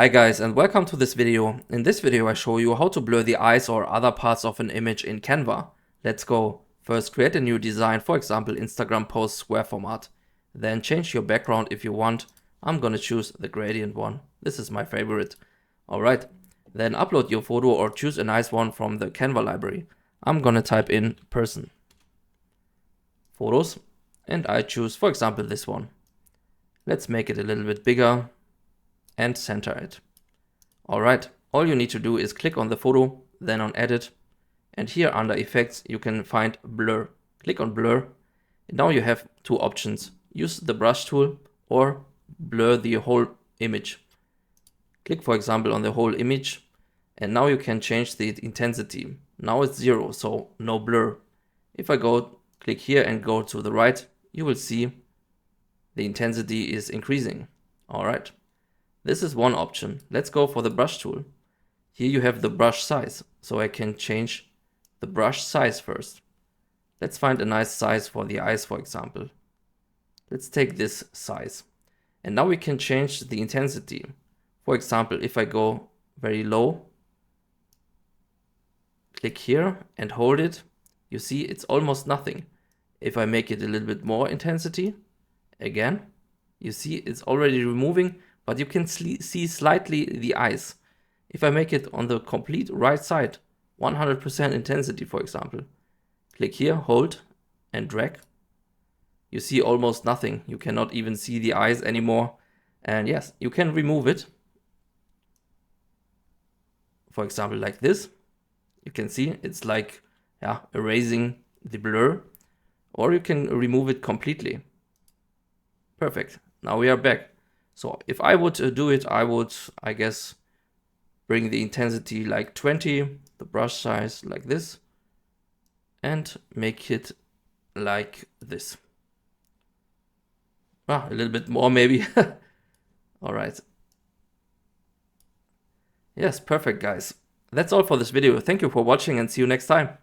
Hi guys, and welcome to this video. In this video I show you how to blur the eyes or other parts of an image in Canva. Let's go. First, create a new design, for example Instagram post square format. Then change your background if you want. I'm gonna choose the gradient one. This is my favorite. Alright, then upload your photo or choose a nice one from the Canva library. I'm gonna type in person, photos, and I choose, for example, this one. Let's make it a little bit bigger and center it. Alright, all you need to do is click on the photo, then on edit, and here under effects you can find blur. Click on blur, and now you have two options. Use the brush tool or blur the whole image. Click for example on the whole image, and now you can change the intensity. Now it's 0, so no blur. If I click here and go to the right, you will see the intensity is increasing. Alright. This is one option. Let's go for the brush tool. Here you have the brush size, so I can change the brush size first. Let's find a nice size for the eyes, for example. Let's take this size. And now we can change the intensity. For example, if I go very low, click here and hold it, you see it's almost nothing. If I make it a little bit more intensity, again, you see it's already removing, but you can see slightly the eyes. If I make it on the complete right side, 100% intensity for example, click here, hold and drag, you see almost nothing. You cannot even see the eyes anymore. And yes, you can remove it. For example, like this. You can see it's like erasing the blur, or you can remove it completely. Perfect. Now we are back. So if I would do it, I would, I guess, bring the intensity like 20, the brush size like this, and make it like this. A little bit more maybe. All right. Yes, perfect guys. That's all for this video. Thank you for watching and see you next time.